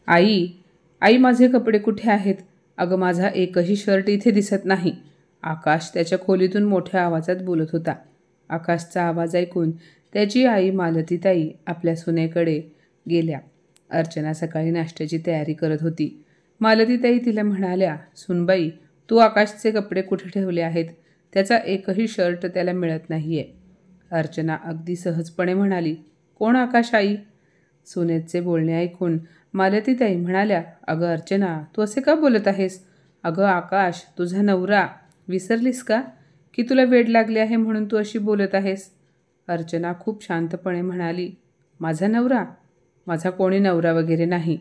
आई, आई माझे कपडे कुठे आहेत? अगं माझा एकही शर्ट इथे दिसत नाही. आकाश त्याच्या खोलीतून मोठ्या आवाजात बोलत होता. आकाशचा आवाज ऐकून त्याची आई मालतीताई आपल्या सुनेकडे गेल्या. अर्चना सकाळी नाश्त्याची तयारी करत होती. मालतीताई तिला म्हणाल्या, सुनबाई, तू आकाशचे कपडे कुठे ठेवले आहेत? त्याचा एकही शर्ट त्याला मिळत नाहीये. अर्चना अगदी सहजपणे म्हणाली, कोण आकाश आई? सुनेचे बोलणे ऐकून मालतीताई म्हणाल्या, अगं अर्चना, तू असे का बोलत आहेस? अगं आकाश तुझा नवरा. विसरलीस का की तुला वेड लागले आहे म्हणून तू अशी बोलत आहेस? अर्चना खूप शांतपणे म्हणाली, माझा नवरा? माझा कोणी नवरा वगैरे नाही.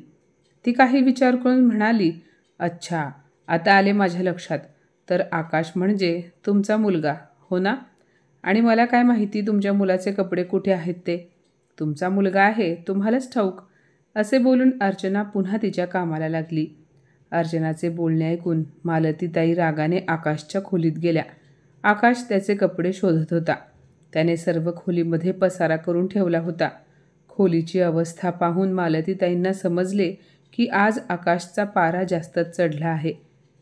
ती काही विचार करून म्हणाली, अच्छा, आता आले माझ्या लक्षात. तर आकाश म्हणजे तुमचा मुलगा, हो ना? आणि मला काय माहिती तुमच्या मुलाचे कपडे कुठे आहेत ते? तुमचा मुलगा आहे, तुम्हालाच ठाऊक. असे बोलून अर्चना पुन्हा तिच्या कामाला लागली. अर्चनाचे बोलणे ऐकून मालतीताई रागाने आकाशच्या खोलीत गेल्या. आकाश त्याचे कपडे शोधत होता. त्याने सर्व खोलीमध्ये पसारा करून ठेवला होता. खोलीची अवस्था पाहून मालतीताईंना समजले की आज आकाशचा पारा जास्तच चढला आहे.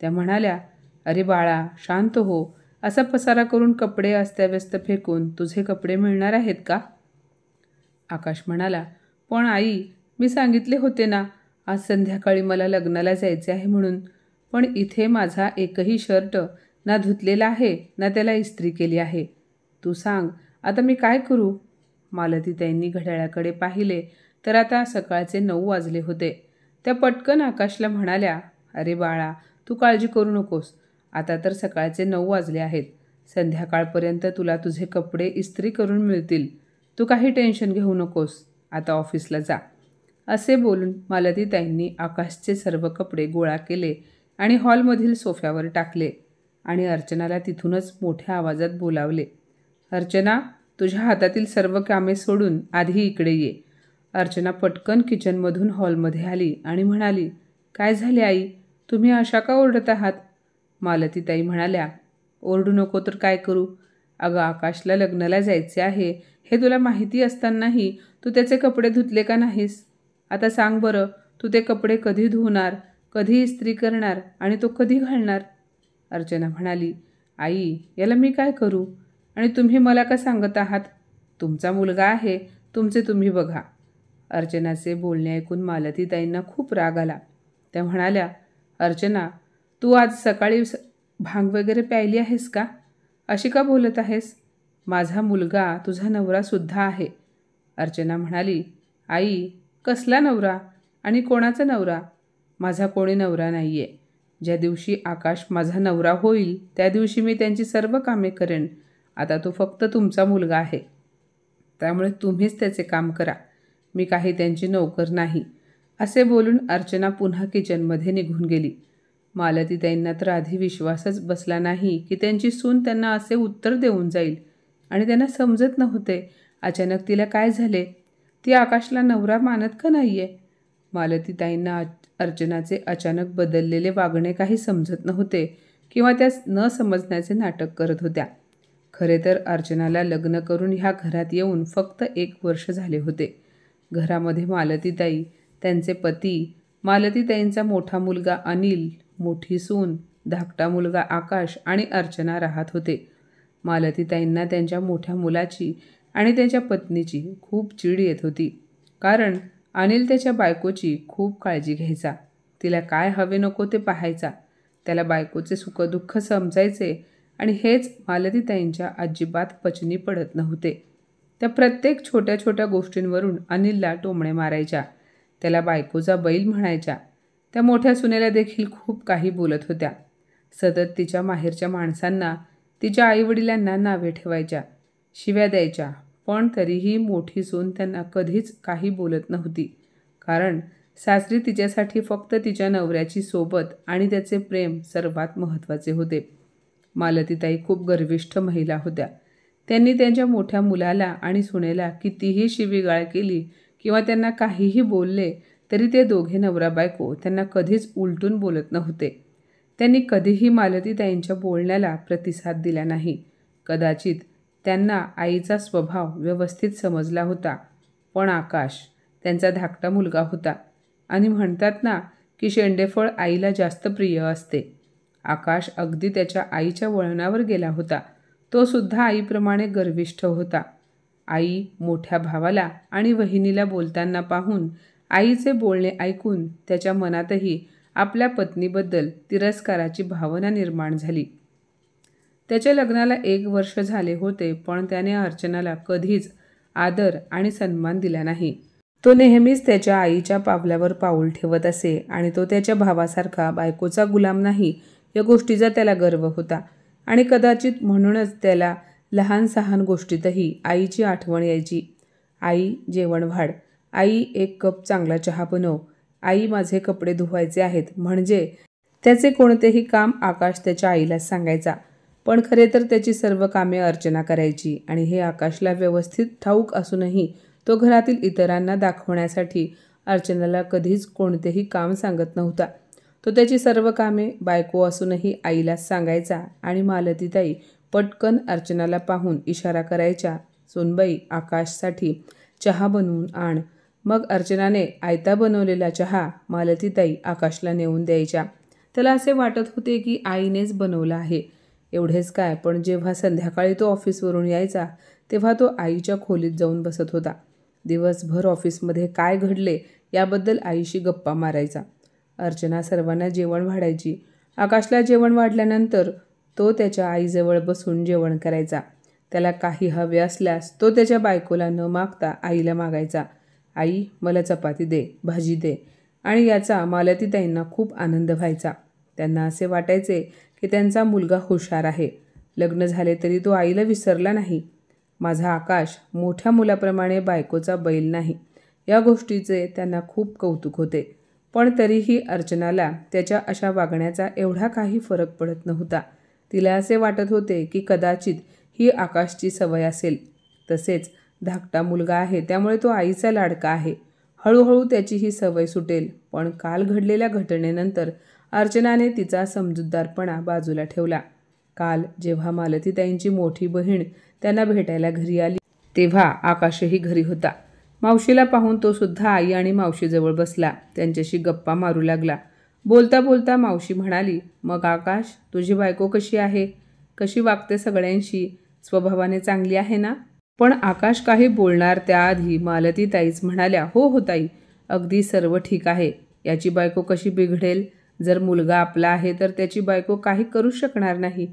त्या म्हणाल्या, अरे बाळा, शांत हो. असा पसारा करून कपडे अस्ताव्यस्त फेकून तुझे कपडे मिळणार आहेत का? आकाश म्हणाला, पण आई, मी सांगितले होते ना, आज संध्याकाळी मला लग्नाला जायचे आहे म्हणून. पण इथे माझा एकही शर्ट ना धुतलेला आहे ना त्याला इस्त्री केली आहे. तू सांग, आता मी काय करू? मालतीताईंनी घड्याळाकडे पाहिले तर आता सकाळचे 9 वाजले होते. त्या पटकन आकाशला म्हणाल्या, अरे बाळा, तू काळजी करू नकोस. आता तर सकाळचे 9 वाजले आहेत. संध्याकाळपर्यंत तुला तुझे कपडे इस्त्री करून मिळतील. तू काही टेन्शन घेऊ नकोस. आता ऑफिसला जा. असे बोलून मालतीताईंनी आकाशचे सर्व कपडे गोळा केले आणि हॉलमधील सोफ्यावर टाकले आणि अर्चनाला तिथूनच मोठ्या आवाजात बोलावले. अर्चना, तुझ्या हातातील सर्व कामे सोडून आधी इकडे ये. अर्चना पटकन किचनमधून हॉलमध्ये आली आणि म्हणाली, काय झाले आई? तुम्ही अशा का ओरडत आहात? मालतीताई म्हणाल्या, ओरडू नको तर काय करू? अगं आकाशला लग्नाला जायचे आहे हे तुला माहिती असतानाही तू त्याचे कपडे धुतले का नाहीस? आता सांग बरं, तू ते कपडे कधी धुणार, कधी इस्त्री करणार आणि तो कधी घालणार? अर्चना म्हणाली, आई, याला मी काय करू? आणि तुम्ही मला का सांगत आहात? तुमचा मुलगा आहे, तुमचे तुम्ही बघा. अर्चनाचे बोलणे ऐकून मालतीताईंना खूप राग आला. त्या म्हणाल्या, अर्चना, तू आज सकाळी भांग वगैरे प्यायली आहेस का? अशी का बोलत आहेस? माझा मुलगा तुझा नवरासुद्धा आहे. अर्चना म्हणाली, आई, कसला नवरा आणि कोणाचा नवरा? माझा कोणी नवरा नाही आहे. ज्या दिवशी आकाश माझा नवरा होईल त्या दिवशी मी त्यांची सर्व कामे करेन. आता तो फक्त तुमचा मुलगा आहे, त्यामुळे तुम्हीच त्याचे काम करा. मी काही त्यांची नोकर नाही. असे बोलून अर्चना पुन्हा किचनमध्ये निघून गेली. मालतीताईंना तर आधी विश्वासच बसला नाही की त्यांची सून त्यांना असे उत्तर देऊन जाईल आणि त्यांना समजत नव्हते अचानक तिला काय झाले. ती आकाशला नवरा मानत का नाही आहे? मालतीताईंना अर्चनाचे अचानक बदललेले वागणे काही समजत नव्हते किंवा त्या न समजण्याचे नाटक करत होत्या. खरे तर अर्चनाला लग्न करून ह्या घरात येऊन फक्त 1 वर्ष झाले होते. घरामध्ये मालतीताई, त्यांचे पती, मालतीताईंचा मोठा मुलगा अनिल, मोठी सून, धाकटा मुलगा आकाश आणि अर्चना राहत होते. मालतीताईंना त्यांच्या मोठ्या मुलाची आणि त्यांच्या पत्नीची खूप चीड येत होती. कारण अनिल त्याच्या बायकोची खूप काळजी घ्यायचा. तिला काय हवे नको ते पाहायचा. त्याला बायकोचे सुखदुःख समजायचे आणि हेच मालतीताईंच्या अजिबात पचनी पडत नव्हते. त्या प्रत्येक छोट्या छोट्या गोष्टींवरून अनिलला टोमणे मारायच्या. त्याला बायकोचा बैल म्हणायच्या. त्या मोठ्या सुनेला देखील खूप काही बोलत होत्या. सतत तिच्या माहेरच्या माणसांना, तिच्या आईवडिलांना नावे ठेवायच्या, शिव्या द्यायच्या. पण तरीही मोठी सून त्यांना कधीच काही बोलत नव्हती. कारण सासरी तिच्यासाठी फक्त तिच्या नवऱ्याची सोबत आणि त्याचे प्रेम सर्वात महत्त्वाचे होते. मालतीताई खूप गर्विष्ठ महिला होत्या. त्यांनी त्यांच्या मोठ्या मुलाला आणि सुनेला कितीही शिवीगाळ केली किंवा त्यांना काहीही बोलले तरी ते दोघे नवरा बायको त्यांना कधीच उलटून बोलत नव्हते. त्यांनी कधीही मालतीताईंच्या बोलण्याला प्रतिसाद दिला नाही. कदाचित त्यांना आईचा स्वभाव व्यवस्थित समजला होता. पण आकाश, त्यांचा धाकटा मुलगा होता. आणि म्हणतात ना की शेंडेफळ आईला जास्त प्रिय असते. आकाश अगदी त्याच्या आईच्या वळणावर गेला होता. तो सुद्धा आईप्रमाणे गर्विष्ठ होता. आई मोठ्या भावाला आणि वहिनीला बोलताना पाहून, आईचे बोलणे ऐकून त्याच्या मनातही आपल्या पत्नीबद्दल तिरस्काराची भावना निर्माण झाली. त्याच्या लग्नाला 1 वर्ष झाले होते, पण त्याने अर्चनाला कधीच आदर आणि सन्मान दिला नाही. तो नेहमीच त्याच्या आईच्या पावलावर पाऊल ठेवत असे आणि तो त्याच्या भावासारखा बायकोचा गुलाम नाही या गोष्टीचा त्याला गर्व होता. आणि कदाचित म्हणूनच त्याला लहान सहान गोष्टीतही आईची आठवण यायची. आई जेवण वाढ, आई 1 कप चांगला चहा बनव, आई माझे कपडे धुवायचे आहेत. म्हणजे त्याचे कोणतेही काम आकाश त्याच्या आईलाच सांगायचा. पण खरे तर त्याची सर्व कामे अर्चना करायची आणि हे आकाशला व्यवस्थित ठाऊक असूनही तो घरातील इतरांना दाखवण्यासाठी अर्चनाला कधीच कोणतेही काम सांगत नव्हता. तो त्याची सर्व कामे बायको असूनही आईलाच सांगायचा आणि मालतीताई पटकन अर्चनाला पाहून इशारा करायच्या, सोनबाई आकाशसाठी चहा बनवून आण. मग अर्चनाने आयता बनवलेला चहा मालतीताई आकाशला नेऊन द्यायच्या. त्याला असे वाटत होते की आईनेच बनवला आहे. एवढेच काय, पण जेव्हा संध्याकाळी तो ऑफिसवरून यायचा तेव्हा तो आईच्या खोलीत जाऊन बसत होता. दिवसभर ऑफिसमध्ये काय घडले याबद्दल आईशी गप्पा मारायचा. अर्चना सर्वांना जेवण वाढायची. आकाशला जेवण वाढल्यानंतर तो त्याच्या आईजवळ बसून जेवण करायचा. त्याला काही हवे असल्यास तो त्याच्या बायकोला न मागता आईला मागायचा, आई मला चपाती दे, भाजी दे. आणि याचा मालतीताईंना खूप आनंद व्हायचा. त्यांना असे वाटायचे की त्यांचा मुलगा हुशार आहे. लग्न झाले तरी तो आईला विसरला नाही. माझा आकाश मोठ्या मुलाप्रमाणे बायकोचा बैल नाही, या गोष्टीचे त्यांना खूप कौतुक होते. पण तरीही अर्चनाला त्याच्या अशा वागण्याचा एवढा काही फरक पडत नव्हता. तिला असे वाटत होते की कदाचित ही आकाशची सवय असेल. तसेच धाकटा मुलगा आहे, त्यामुळे तो आईचा लाडका आहे. हळूहळू त्याची ही सवय सुटेल. पण काल घडलेल्या घटनेनंतर अर्चनाने तिचा समजूतदारपणा बाजूला ठेवला. काल जेव्हा मालतीताईंची मोठी बहीण त्यांना भेटायला घरी आली तेव्हा आकाशही घरी होता. मावशीला पाहून तो सुद्धा आई आणि मावशीजवळ बसला. त्यांच्याशी गप्पा मारू लागला. बोलता बोलता मावशी म्हणाली, मग आकाश तुझी बायको कशी आहे? कशी वागते सगळ्यांशी? स्वभावाने चांगली आहे ना? पण आकाश काही बोलणार त्याआधी मालतीताईच म्हणाल्या, हो हो ताई, अगदी सर्व ठीक आहे. याची बायको कशी बिघडेल? जर मुलगा आपला आहे तर त्याची बायको काही करू शकणार नाही.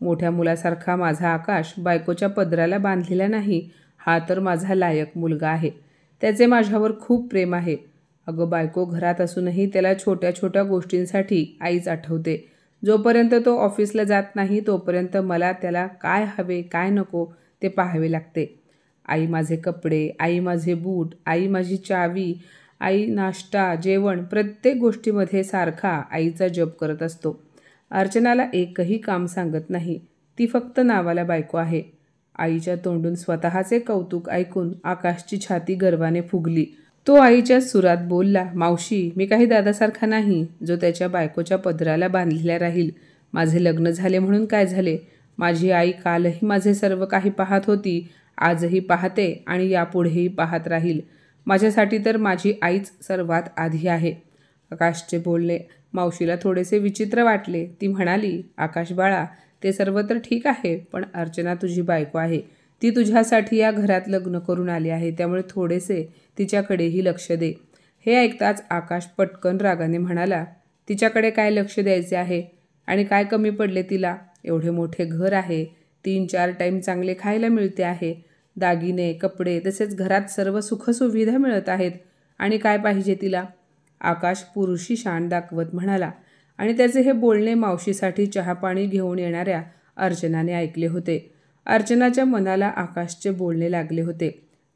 मोठ्या मुलासारखा माझा आकाश बायकोच्या पदराला बांधलेला नाही. हा तर माझा लायक मुलगा आहे. त्याचे माझ्यावर खूप प्रेम आहे. अगं बायको घरात असूनही त्याला छोट्या छोट्या गोष्टींसाठी आईच आठवते. जोपर्यंत तो ऑफिसला जात नाही तोपर्यंत मला त्याला काय हवे काय नको ते पाहावे लागते. आई माझे कपडे, आई माझे बूट, आई माझी चावी, आई नाश्ता, जेवण, प्रत्येक गोष्टीमध्ये सारखा आईचा जप करत असतो. अर्चनाला एकही काम सांगत नाही. ती फक्त नावाला बायको आहे. आईच्या तोंडून स्वतःचे कौतुक ऐकून आकाशची छाती गर्वाने फुगली. तो आईच्या सुरात बोलला, मावशी मी काही दादासारखा नाही जो त्याच्या बायकोच्या पदराला बांधलेला राहील. माझे लग्न झाले म्हणून काय झाले? माझी आई कालही माझे सर्व काही पाहत होती, आजही पाहते आणि यापुढेही पाहत राहील. माझ्यासाठी तर माझी आईच सर्वात आधी आहे. आकाशचे बोलणे मावशीला थोडेसे विचित्र वाटले. ती म्हणाली, आकाश बाळा, ते सर्व तर ठीक आहे, पण अर्चना तुझी बायको आहे. ती तुझ्यासाठी या घरात लग्न करून आली आहे, त्यामुळे थोडेसे तिच्याकडेही लक्ष दे. हे ऐकताच आकाश पटकन रागाने म्हणाला, तिच्याकडे काय लक्ष द्यायचे आहे? आणि काय कमी पडले तिला? एवढे मोठे घर आहे, 3-4 टाईम चांगले खायला मिळते आहे, दागिने, कपडे, तसेच घरात सर्व सुखसुविधा मिळत आहेत. आणि काय पाहिजे तिला? आकाश पुरुषी शान दाखवत म्हणाला. आणि त्याचे हे बोलणे मावशीसाठी चहापाणी घेऊन येणाऱ्या अर्चनाने ऐकले होते. अर्चनाच्या मनाला आकाशचे बोलणे लागले होते.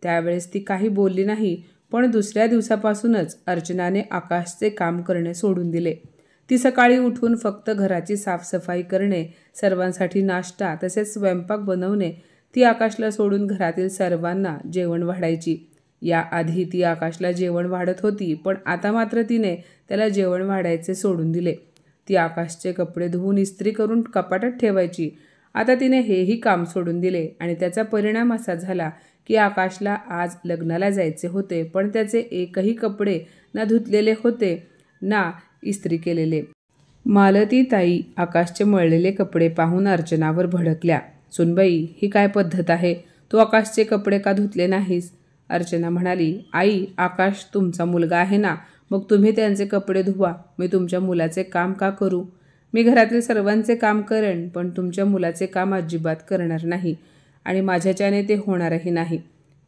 त्यावेळेस ती काही बोलली नाही, पण दुसऱ्या दिवसापासूनच अर्चनाने आकाशचे काम करणे सोडून दिले. ती सकाळी उठून फक्त घराची साफसफाई करणे, सर्वांसाठी नाश्ता तसेच स्वयंपाक बनवणे, ती आकाशला सोडून घरातील सर्वांना जेवण वाढायची. याआधी ती आकाशला जेवण वाढत होती, पण आता मात्र तिने त्याला जेवण वाढायचे सोडून दिले. ती आकाशचे कपडे धुवून इस्त्री करून कपाटात ठेवायची. आता तिने हेही काम सोडून दिले आणि त्याचा परिणाम असा झाला की आकाशला आज लग्नाला जायचे होते, पण त्याचे एकही कपडे ना धुतलेले होते ना इस्त्री केलेले. मालतीताई आकाशचे मळलेले कपडे पाहून अर्चनावर भडकल्या. सुनबाई, ही काय पद्धत आहे? तू आकाशचे कपडे का धुतले नाहीस? अर्चना म्हणाली, आई, आकाश तुमचा मुलगा आहे ना, मग तुम्ही त्यांचे कपडे धुवा. मी तुमच्या मुलाचे काम का करू? मी घरातील सर्वांचे काम करेन, पण तुमच्या मुलाचे काम अजिबात करणार नाही आणि माझ्याच्याने ते होणारही नाही.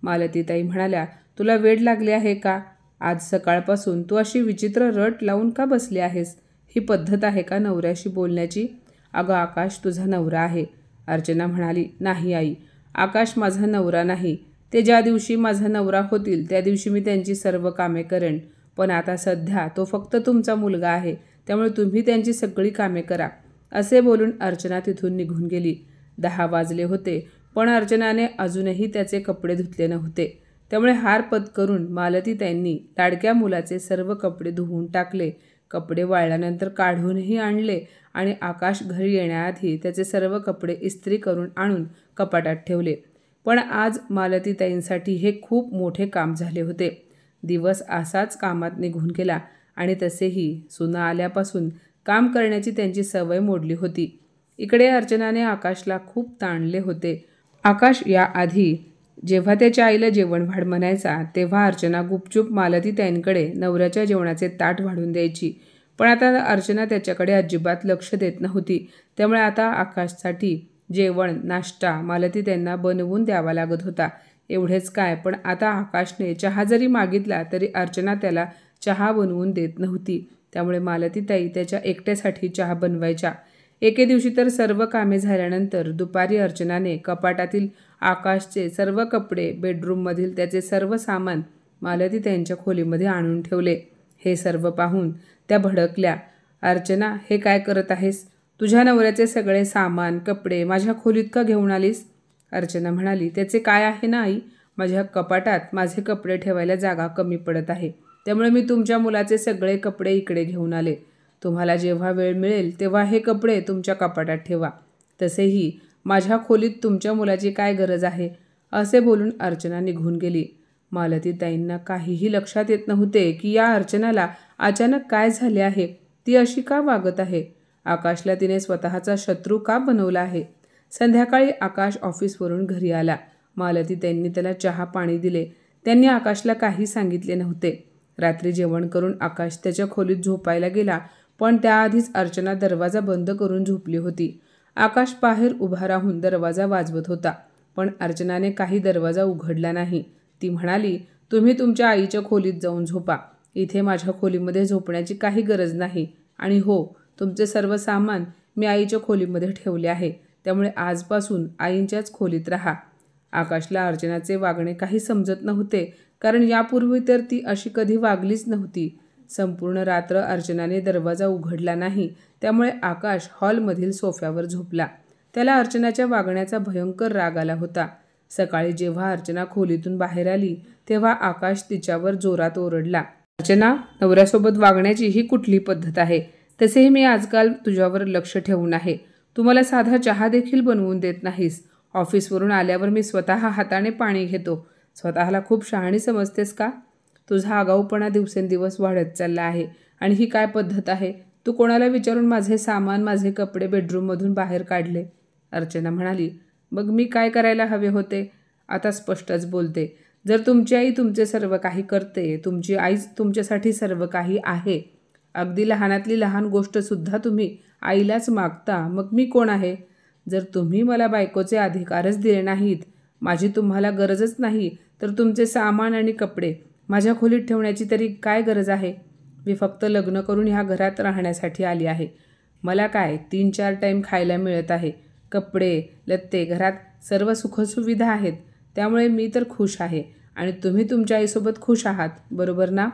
मालतीताई म्हणाल्या, तुला वेड लागले आहे का? आज सकाळपासून तू अशी विचित्र रट लावून का बसली आहेस? ही पद्धत आहे का नवऱ्याशी बोलण्याची? अगं आकाश तुझा नवरा आहे. अर्चना म्हणाली, नाही आई, आकाश माझा नवरा नाही. ते ज्या दिवशी माझा नवरा होतील त्या दिवशी मी त्यांची सर्व कामे करेन, पण आता सध्या तो फक्त तुमचा मुलगा आहे, त्यामुळे तुम्ही त्यांची सगळी कामे करा. असे बोलून अर्चना तिथून निघून गेली. 10 वाजले होते, पण अर्चनाने अजूनही त्याचे कपडे धुतले नव्हते. त्यामुळे हार पत्करून मालतीताईंनी लाडक्या मुलाचे सर्व कपडे धुवून टाकले. कपडे वाळल्यानंतर काढूनही आणले आणि आकाश घरी येण्याआधी त्याचे सर्व कपडे इस्त्री करून आणून कपाटात ठेवले. पण आज मालतीताईंसाठी हे खूप मोठे काम झाले होते. दिवस असाच कामात निघून गेला आणि तसेही सुना आल्यापासून काम करण्याची त्यांची सवय मोडली होती. इकडे अर्चनाने आकाशला खूप ताणले होते. आकाश याआधी जेव्हा त्याच्या आईला जेवण वाढ म्हणायचा, तेव्हा अर्चना गुपचूप मालतीताईंकडे नवऱ्याच्या जेवणाचे ताट वाढून द्यायची. पण आता अर्चना त्याच्याकडे अजिबात लक्ष देत नव्हती. त्यामुळे आता आकाशसाठी जेवण, नाश्ता मालतीताईंना बनवून द्यावा लागत होता. एवढेच काय, पण आता आकाशने चहा जरी मागितला तरी अर्चना त्याला चहा बनवून देत नव्हती. त्यामुळे मालतीताई त्याच्या एकट्यासाठी चहा बनवायच्या. एके दिवशी तर सर्व कामे झाल्यानंतर दुपारी अर्चनाने कपाटातील आकाशचे सर्व कपडे, बेडरूममधील त्याचे सर्व सामान मालतीताईंच्या खोलीमध्ये आणून ठेवले. हे सर्व पाहून त्या भडकल्या. अर्चना, हे काय करत आहेस? तुझ्या नवऱ्याचे सगळे सामान, कपडे माझ्या खोलीत का घेऊन आलीस? अर्चना म्हणाली, त्याचे काय आहे ना आई, माझ्या कपाटात माझे कपडे ठेवायला जागा कमी पडत आहे, त्यामुळे मी तुमच्या मुलाचे सगळे कपडे इकडे घेऊन आले. तुम्हाला जेव्हा वेळ मिळेल तेव्हा हे कपडे तुमच्या कपाटात ठेवा. तसेही माझ्या खोलीत तुमच्या मुलाची काय गरज आहे? असे बोलून अर्चना निघून गेली. मालतीताईंना काहीही लक्षात येत नव्हते की या अर्चनाला अचानक काय झाले आहे, ती अशी का वागत आहे? आकाशला तिने स्वतःचा शत्रू का बनवला आहे? संध्याकाळी आकाश ऑफिसवरून घरी आला. मालतीताईंनी त्याला चहा पाणी दिले. त्यांनी आकाशला काही सांगितले नव्हते. रात्री जेवण करून आकाश त्याच्या खोलीत झोपायला गेला, पण त्याआधीच अर्चना दरवाजा बंद करून झोपली होती. आकाश बाहेर उभा राहून दरवाजा वाजवत होता, पण अर्चनाने काही दरवाजा उघडला नाही. ती म्हणाली, तुम्ही तुमच्या आईच्या खोलीत जाऊन झोपा. इथे माझ्या खोलीमध्ये झोपण्याची काही गरज नाही. आणि हो, तुमचे सर्व सामान मी आईच्या खोलीमध्ये ठेवले आहे, त्यामुळे आजपासून आईंच्याच खोलीत राहा. आकाशला अर्चनाचे वागणे काही समजत नव्हते, कारण यापूर्वी तर ती अशी कधी वागलीच नव्हती. संपूर्ण रात्र अर्चनाने दरवाजा उघडला नाही, त्यामुळे आकाश हॉलमधील सोफ्यावर झोपला. त्याला अर्चनाच्या वागण्याचा भयंकर राग आला होता. सकाळी जेव्हा अर्चना खोलीतून बाहेर आली तेव्हा आकाश तिच्यावर जोरात ओरडला. अर्चना, नवऱ्यासोबत वागण्याची ही कुठली पद्धत आहे? तसेही मी आजकाल तुझ्यावर लक्ष ठेवून आहे. तू मला साधा चहा देखील बनवून देत नाहीस. ऑफिसवरून आल्यावर मी स्वतः हाताने पाणी घेतो. स्वतःला खूप शहाणी समजतेस का? तुझा आगाऊपणा दिवसेंदिवस वाढत चालला आहे. आणि ही काय पद्धत आहे? तू कोणाला विचारून माझे सामान, माझे कपडे बेडरूममधून बाहेर काढले? अर्चना म्हणाली, मग मी काय करायला हवे होते? आता स्पष्टच बोलते. जर तुमची आई तुमचे सर्व काही करते, तुमची आईच तुमच्यासाठी सर्व काही आहे, अगदी लहानातली लहान गोष्टसुद्धा तुम्ही आईलाच मागता, मग मी कोण आहे? जर तुम्ही मला बायकोचे अधिकारच दिले नाहीत, माझी तुम्हाला गरजच नाही, तर तुमचे सामान आणि कपडे माझ्या खोलीत ठेवण्याची तरी काय गरज आहे? मी फक्त लग्न करून ह्या घरात राहण्यासाठी आली आहे. मला काय 3-4 टाईम खायला मिळत आहे, कपडे लत्ते, घरात सर्व सुखसुविधा आहेत, त्यामुळे मी तर खुश आहे आणि तुम्ही तुमच्या आईसोबत खुश आहात, बरोबर ना?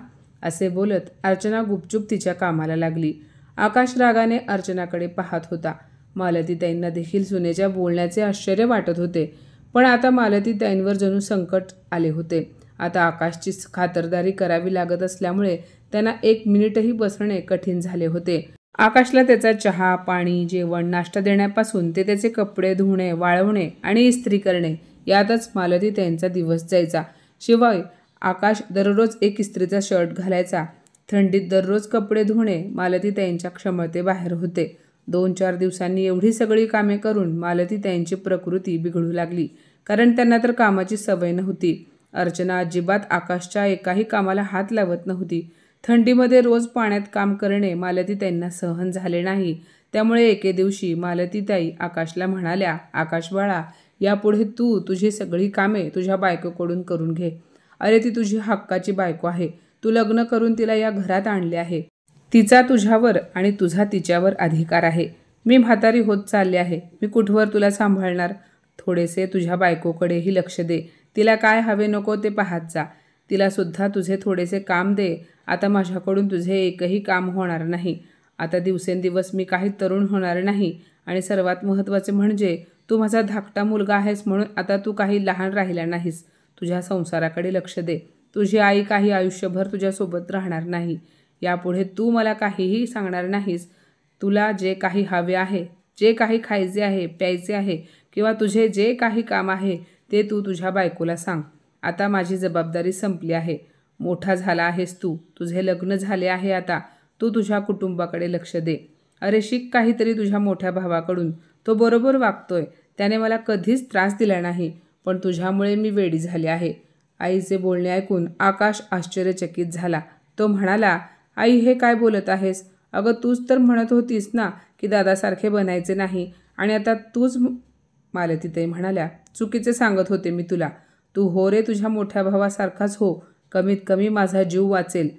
असे बोलत अर्चना गुपचूप तिच्या कामाला लागली. आकाश रागाने अर्चनाकडे पाहत होता. मालतीताईंना देखील सुनेच्या बोलण्याचे आश्चर्य वाटत होते, पण आता मालतीताईंवर जणू संकट आले होते. आता आकाशची खातरदारी करावी लागत असल्यामुळे त्यांना 1 मिनिटही बसणे कठीण झाले होते. आकाशला त्याचा चहा, पाणी, जेवण, नाश्ता देण्यापासून ते त्याचे कपडे धुणे, वाळवणे आणि इस्त्री करणे यातच मालतीताईंचा दिवस जायचा. शिवाय आकाश दररोज एक इस्त्रीचा शर्ट घालायचा. थंडीत दररोज कपडे धुणे मालतीताईंच्या क्षमतेबाहेर होते. 2-4 दिवसांनी एवढी सगळी कामे करून मालतीताईंची प्रकृती बिघडू लागली. कारण त्यांना तर कामाची सवय नव्हती. अर्चना अजिबात आकाशच्या एकाही कामाला हात लावत नव्हती. थंडीमध्ये रोज पाण्यात काम करणे मालतीताईंना सहन झाले नाही. त्यामुळे एके दिवशी मालतीताई आकाशला म्हणाल्या, "आकाश बाळा, यापुढे तू तुझी सगळी कामे तुझ्या बायकोकडून करून घे. अरे ती तुझी हक्काची बायको आहे. तू लग्न करून तिला या घरात आणले आहे. तिचा तुझ्यावर आणि तुझा तिच्यावर अधिकार आहे. मी म्हातारी होत चालले आहे. मी कुठवर तुला सांभाळणार? थोडेसे तुझ्या बायकोकडेही लक्ष दे. तिला काय हवे नको ते पाहत जा. तिला सुद्धा तुझे थोडेसे काम दे. आता माझ्याकडून तुझे एकही काम होणार नाही. आता दिवसेंदिवस मी काही तरुण होणार नाही आणि सर्वात महत्त्वाचे म्हणजे तू माझा धाकटा मुलगा आहेस म्हणून आता तू काही लहान राहिला नाहीस. तुझ्या संसाराकडे लक्ष दे. तुझी आई काही आयुष्यभर तुझ्यासोबत राहणार नाही. यापुढे तू मला काहीही सांगणार नाहीस. तुला जे काही हवे आहे, जे काही खायचे आहे, प्यायचे आहे किंवा तुझे जे काही काम आहे ते तू तुझ्या बायकोला सांग. आता माझी जबाबदारी संपली आहे. मोठा झाला आहेस तू. तुझे लग्न झाले आहे आता. तू तुझ्या कुटुंबाकडे लक्ष दे. अरे शिक काहीतरी तुझ्या मोठ्या भावाकडून. तो बरोबर वागतोय. त्याने मला कधीच त्रास दिला नाही. पण तुझ्यामुळे मी वेडी झाले आहे." आईचे बोलणे ऐकून आकाश आश्चर्यचकित झाला. तो म्हणाला, "आई हे काय बोलत आहेस? अगं तूच तर म्हणत होतीस ना की दादासारखे बनायचे नाही आणि आता तूच." मालतीताई म्हणाल्या, "चुकीचे सांगत होते मी तुला. तू हो रे तुझ्या मोठ्या भावासारखाच हो. कमीत कमी माझा जीव वाचेल."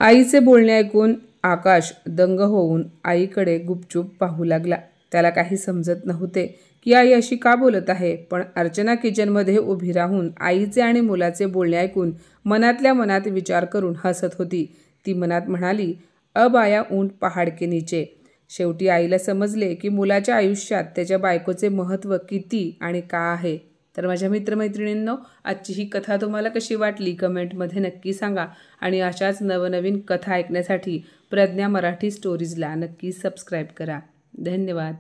आईचे बोलणे ऐकून आकाश दंग होऊन आईकडे गुपचूप पाहू लागला. त्याला काही समजत नव्हते की आई अशी का बोलत आहे. पण अर्चना किचनमध्ये उभी राहून आईचे आणि मुलाचे बोलणे ऐकून मनातल्या मनात विचार करून हसत होती. ती मनात म्हणाली, "अब आया ऊंट पहाड के नीचे." शेवटी आईला समजले की मुलाच्या आयुष्यात त्याच्या बायकोचे महत्त्व किती आणि का आहे. तर माझ्या मित्रमैत्रिणींनो, आजची ही कथा तुम्हाला कशी वाटली कमेंटमध्ये नक्की सांगा. आणि अशाच नवनवीन कथा ऐकण्यासाठी प्रज्ञा मराठी स्टोरीजला नक्की सबस्क्राईब करा. धन्यवाद.